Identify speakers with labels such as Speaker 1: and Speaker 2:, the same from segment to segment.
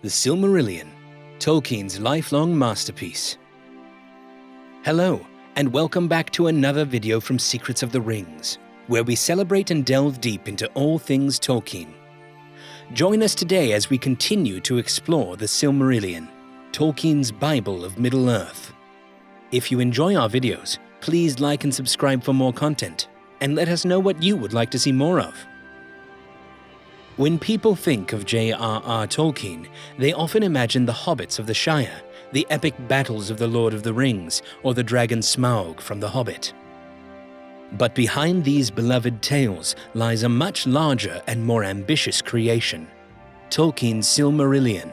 Speaker 1: The Silmarillion, Tolkien's lifelong masterpiece. Hello, and welcome back to another video from Secrets of the Rings, where we celebrate and delve deep into all things Tolkien. Join us today as we continue to explore the Silmarillion, Tolkien's Bible of Middle-earth. If you enjoy our videos, please like and subscribe for more content, and let us know what you would like to see more of. When people think of J.R.R. Tolkien, they often imagine the hobbits of the Shire, the epic battles of the Lord of the Rings, or the dragon Smaug from The Hobbit. But behind these beloved tales lies a much larger and more ambitious creation, Tolkien's Silmarillion.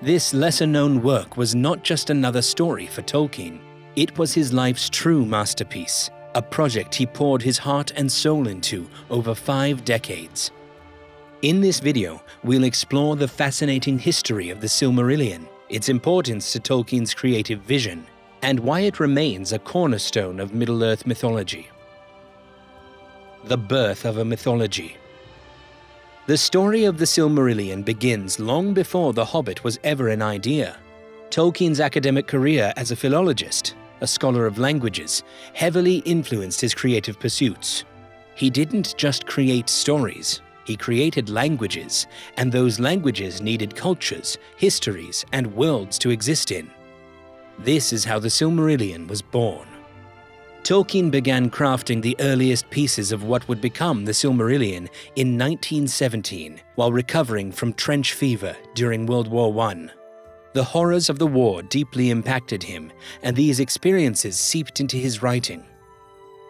Speaker 1: This lesser-known work was not just another story for Tolkien, it was his life's true masterpiece, a project he poured his heart and soul into over 5 decades. In this video, we'll explore the fascinating history of the Silmarillion, its importance to Tolkien's creative vision, and why it remains a cornerstone of Middle-earth mythology. The birth of a mythology. The story of the Silmarillion begins long before The Hobbit was ever an idea. Tolkien's academic career as a philologist, a scholar of languages, heavily influenced his creative pursuits. He didn't just create stories. He created languages, and those languages needed cultures, histories, and worlds to exist in. This is how the Silmarillion was born. Tolkien began crafting the earliest pieces of what would become the Silmarillion in 1917, while recovering from trench fever during World War I. The horrors of the war deeply impacted him, and these experiences seeped into his writing.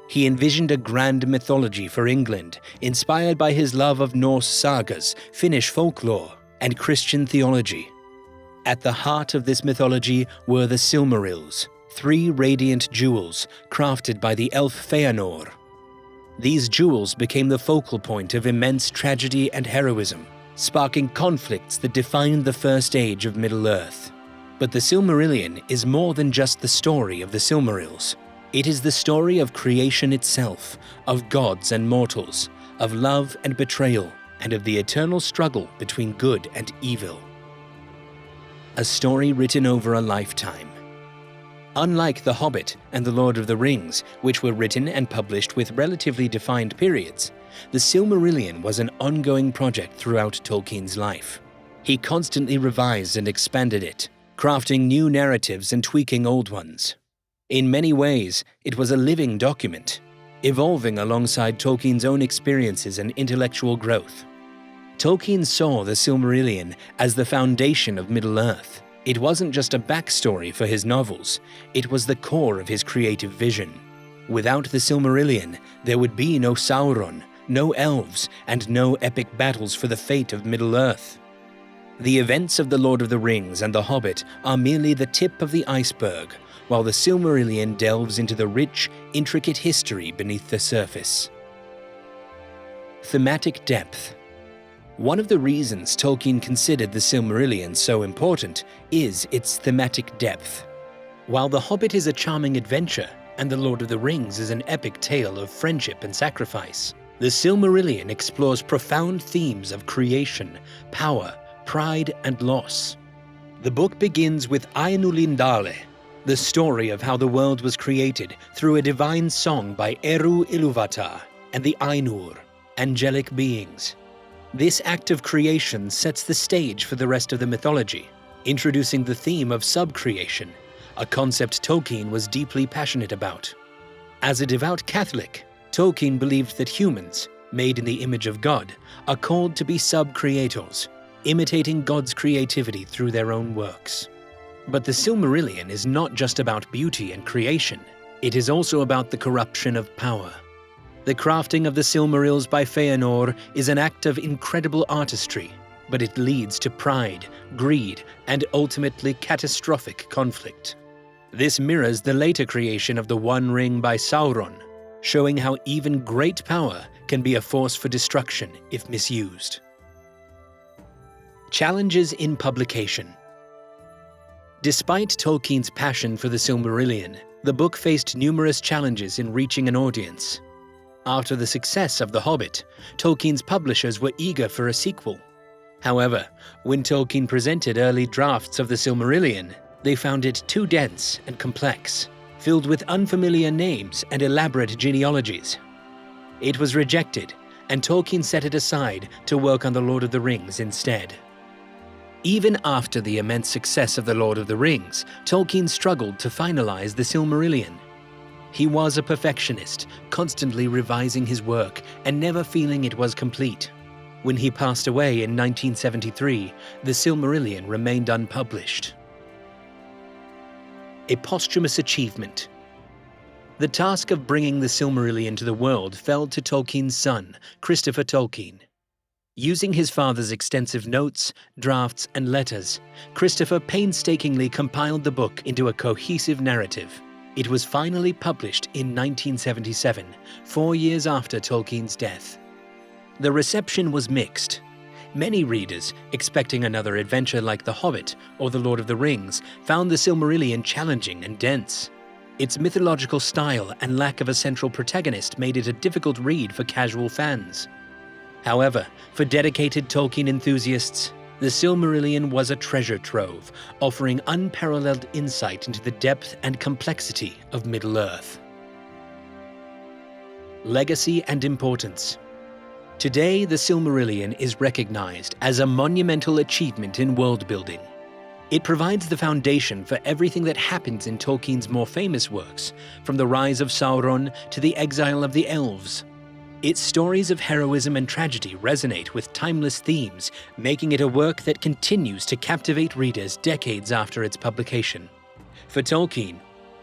Speaker 1: He envisioned a grand mythology for England, inspired by his love of Norse sagas, Finnish folklore, and Christian theology. At the heart of this mythology were the Silmarils, 3 radiant jewels crafted by the elf Fëanor. These jewels became the focal point of immense tragedy and heroism, sparking conflicts that defined the First Age of Middle-earth. But the Silmarillion is more than just the story of the Silmarils. It is the story of creation itself, of gods and mortals, of love and betrayal, and of the eternal struggle between good and evil. A story written over a lifetime. Unlike The Hobbit and The Lord of the Rings, which were written and published with relatively defined periods, the Silmarillion was an ongoing project throughout Tolkien's life. He constantly revised and expanded it, crafting new narratives and tweaking old ones. In many ways, it was a living document, evolving alongside Tolkien's own experiences and intellectual growth. Tolkien saw the Silmarillion as the foundation of Middle-earth. It wasn't just a backstory for his novels, it was the core of his creative vision. Without the Silmarillion, there would be no Sauron, no elves, and no epic battles for the fate of Middle-earth. The events of The Lord of the Rings and The Hobbit are merely the tip of the iceberg, while the Silmarillion delves into the rich, intricate history beneath the surface. Thematic depth. One of the reasons Tolkien considered the Silmarillion so important is its thematic depth. While The Hobbit is a charming adventure, and The Lord of the Rings is an epic tale of friendship and sacrifice, the Silmarillion explores profound themes of creation, power, pride, and loss. The book begins with Ainulindale, the story of how the world was created through a divine song by Eru Ilúvatar and the Ainur, angelic beings. This act of creation sets the stage for the rest of the mythology, introducing the theme of subcreation, a concept Tolkien was deeply passionate about. As a devout Catholic, Tolkien believed that humans, made in the image of God, are called to be sub-creators, imitating God's creativity through their own works. But the Silmarillion is not just about beauty and creation, it is also about the corruption of power. The crafting of the Silmarils by Fëanor is an act of incredible artistry, but it leads to pride, greed, and ultimately catastrophic conflict. This mirrors the later creation of the One Ring by Sauron, showing how even great power can be a force for destruction if misused. Challenges in publication. Despite Tolkien's passion for the Silmarillion, the book faced numerous challenges in reaching an audience. After the success of The Hobbit, Tolkien's publishers were eager for a sequel. However, when Tolkien presented early drafts of the Silmarillion, they found it too dense and complex, filled with unfamiliar names and elaborate genealogies. It was rejected, and Tolkien set it aside to work on The Lord of the Rings instead. Even after the immense success of The Lord of the Rings, Tolkien struggled to finalize the Silmarillion. He was a perfectionist, constantly revising his work and never feeling it was complete. When he passed away in 1973, the Silmarillion remained unpublished. A posthumous achievement. The task of bringing the Silmarillion to the world fell to Tolkien's son, Christopher Tolkien. Using his father's extensive notes, drafts, and letters, Christopher painstakingly compiled the book into a cohesive narrative. It was finally published in 1977, 4 years after Tolkien's death. The reception was mixed. Many readers, expecting another adventure like The Hobbit or The Lord of the Rings, found the Silmarillion challenging and dense. Its mythological style and lack of a central protagonist made it a difficult read for casual fans. However, for dedicated Tolkien enthusiasts, the Silmarillion was a treasure trove, offering unparalleled insight into the depth and complexity of Middle-earth. Legacy and importance. Today, the Silmarillion is recognized as a monumental achievement in world-building. It provides the foundation for everything that happens in Tolkien's more famous works, from the rise of Sauron to the exile of the Elves. Its stories of heroism and tragedy resonate with timeless themes, making it a work that continues to captivate readers decades after its publication. For Tolkien,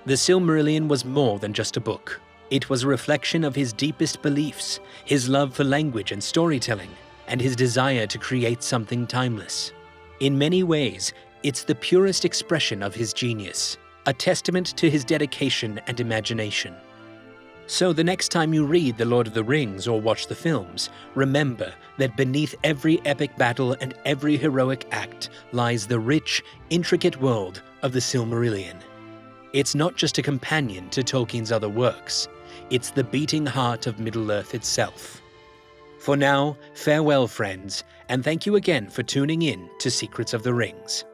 Speaker 1: the Silmarillion was more than just a book. It was a reflection of his deepest beliefs, his love for language and storytelling, and his desire to create something timeless. In many ways, it's the purest expression of his genius, a testament to his dedication and imagination. So the next time you read The Lord of the Rings or watch the films, remember that beneath every epic battle and every heroic act lies the rich, intricate world of the Silmarillion. It's not just a companion to Tolkien's other works, it's the beating heart of Middle-earth itself. For now, farewell friends, and thank you again for tuning in to Secrets of the Rings.